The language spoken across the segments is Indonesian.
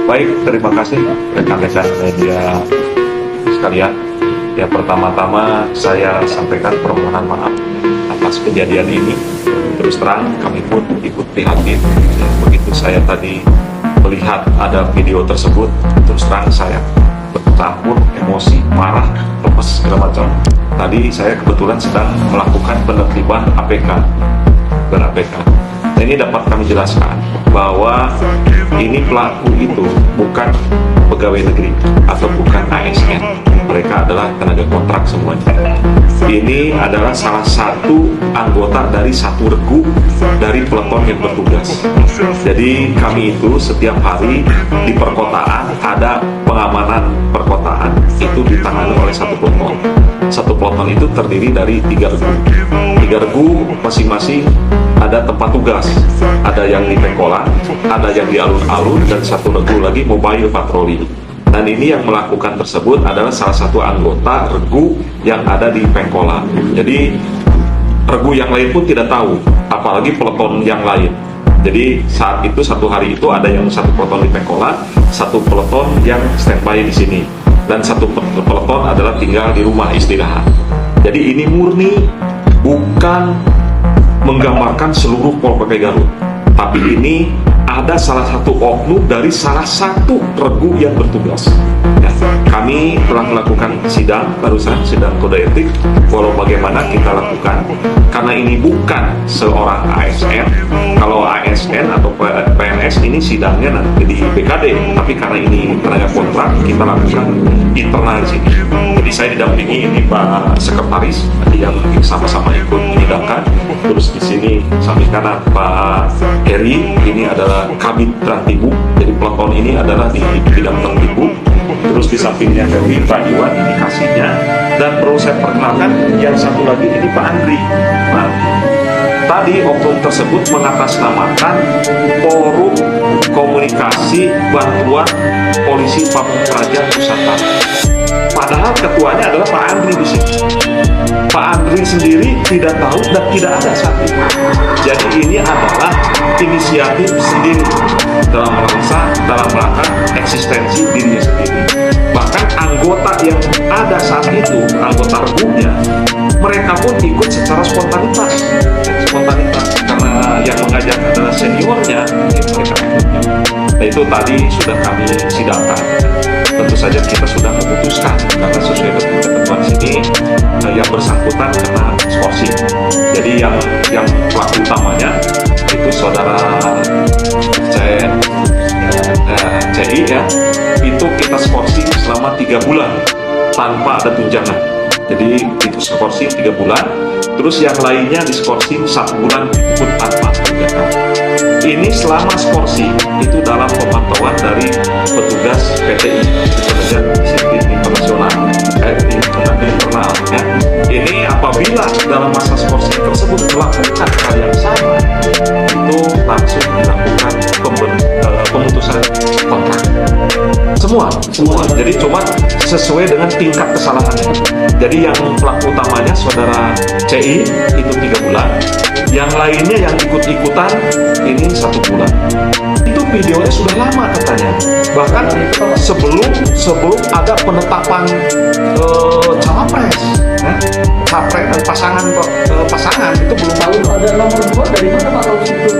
Baik, terima kasih rekan-rekan media sekalian. Ya, pertama-tama saya sampaikan permohonan maaf atas kejadian ini. Terus terang kami pun ikut prihatin. Begitu saya tadi melihat ada video tersebut, terus terang saya bercampur emosi, marah, lepas segala macam. Tadi saya kebetulan sedang melakukan penertiban APK. Nah, ini dapat kami jelaskan bahwa ini pelaku itu bukan pegawai negeri atau bukan ASN. Mereka adalah tenaga kontrak semuanya. Ini adalah salah satu anggota dari satu regu dari peleton yang bertugas. Jadi kami itu setiap hari di perkotaan ada pengamanan perkotaan itu ditangani oleh satu peleton. Satu peleton itu terdiri dari 3 regu. 3 regu masing-masing ada tempat tugas. Ada yang di Pengkolan, ada yang di alun-alun, dan satu regu lagi mobile patroli. Dan ini yang melakukan tersebut adalah salah satu anggota regu yang ada di Pengkolan. Jadi regu yang lain pun tidak tahu, apalagi peleton yang lain. Jadi saat itu satu hari itu ada yang satu peleton di Pengkolan, satu peleton yang standby di sini, dan satu peleton adalah tinggal di rumah istirahat. Jadi ini murni bukan menggambarkan seluruh Pol PP Garut, tapi ini ada salah satu oknum dari salah satu regu yang bertugas. Ya, kami telah melakukan sidang barusan, sidang kode etik. Walau bagaimana kita lakukan, karena ini bukan seorang ASN. Kalau ASN atau PNS ini sidangnya nanti di BKD, tapi karena ini tenaga kontrak, kita lakukan internal di sini. Jadi saya didampingi ini Pak Sekretaris yang sama-sama ikut menyidangkan. Terus di sini samping kanan Pak Heri, ini adalah Kabid Trantibu. Jadi peleton ini adalah di bidang Trantibu. Terus di sampingnya Heri, Pak Iwan ini kasihnya. Dan perlu saya perkenalkan yang satu lagi ini Pak Andri. Nah, tadi oknum tersebut mengatasnamakan Forum Komunikasi Bantuan Polisi Pamung Praja Nusantara. Padahal ketuanya adalah Pak Andri di sini. Pak Andri sendiri tidak tahu dan tidak ada saat itu. Jadi ini adalah inisiatif sendiri dalam rangka eksistensi dirinya sendiri. Bahkan anggota yang ada saat itu, anggota regunya, mereka pun ikut secara spontanitas karena yang mengajak adalah seniornya, mereka ikutnya. Nah, itu tadi sudah kami sidangkan. Tentu saja kita sudah memutuskan karena sesuai dengan ketentuan sini yang bersangkutan kena skorsing. Jadi yang pelaku utamanya itu saudara CI ya, itu kita skorsing selama 3 bulan tanpa ada tunjangan. Jadi itu skorsing 3 bulan, terus yang lainnya di skorsing 1 bulan pun tanpa tunjangan. Ini selama skorsing itu dalam pemantauan dari petugas PTI, Kepolisian Disiplin Internasional, internal ya. Ini apabila dalam masa skorsing tersebut melakukan hal yang sama, itu langsung dilakukan pemutusan kontrak. Semua. Jadi cuma sesuai dengan tingkat kesalahannya. Jadi yang pelaku utamanya saudara CI itu 3 bulan, yang lainnya yang ikut-ikutan ini 1 bulan. Itu videonya sudah lama katanya. Bahkan sebelum ada penetapan cawapres, capres dan pasangan itu belum tahu. Ada nomor 2 dari mana Pak kalau itu?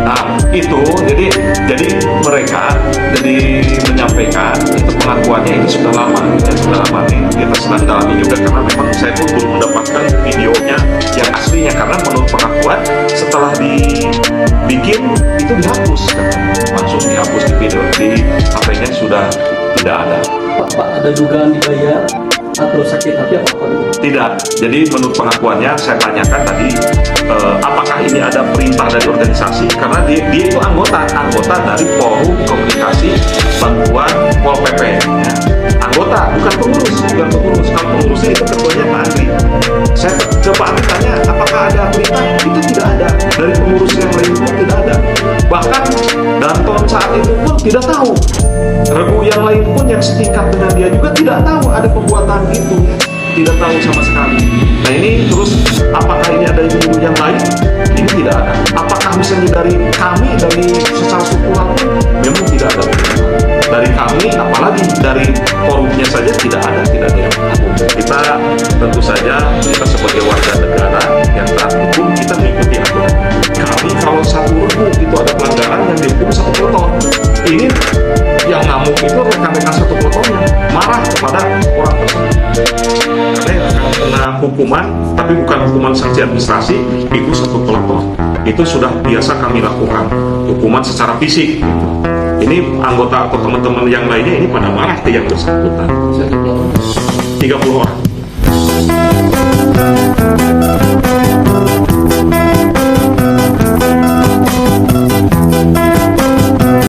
Nah itu jadi mereka menyampaikan itu pengakuannya ini sudah lama nih, kita sedang dalami juga karena memang saya pun belum mendapatkan videonya yang aslinya, karena menurut pengakuan setelah dibikin itu dihapus, langsung dihapus di video, di HP-nya sudah tidak ada. Pak, ada dugaan dibayar atau sakit hati apa itu? Tidak. Jadi menurut pengakuannya saya tanyakan tadi apakah ini ada perintah dari organisasi, karena dia itu anggota dari Forum Komunikasi Bantuan Pol PP ya. Anggota, bukan pengurus. Kalau pengurusnya itu ketuanya Pak Andri. Saya ke Pak Andri tanya apakah ada perintah, itu tidak ada. Dari pengurus yang lain pun tidak ada. Bahkan Danton saat itu pun tidak tahu. Regu yang lain pun yang setingkat dengan dia juga tidak tahu ada pembuatan itu. tidak tahu sama sekali. Nah ini terus, apakah ini ada guru yang lain? Ini tidak ada. Apakah misalnya dari kami, dari secara struktural? Memang tidak ada. Dari kami, apalagi dari forumnya saja tidak ada yang atur. Kita tentu saja, kita sebagai warga negara yang taat hukum, kita mengikuti aturan. Kami kalau satu regu itu ada pelanggaran yang dihukum satu peleton. Ini yang ngamuk itu rekan-rekan satu peletonnya marah kepada orang tersebut. Karena akan kena hukuman, tapi bukan hukuman sanksi administrasi, itu satu peleton. Itu sudah biasa kami lakukan, hukuman secara fisik. Gitu. Ini anggota atau teman-teman yang lainnya ini pada marah ke yang bersangkutan. 30 orang.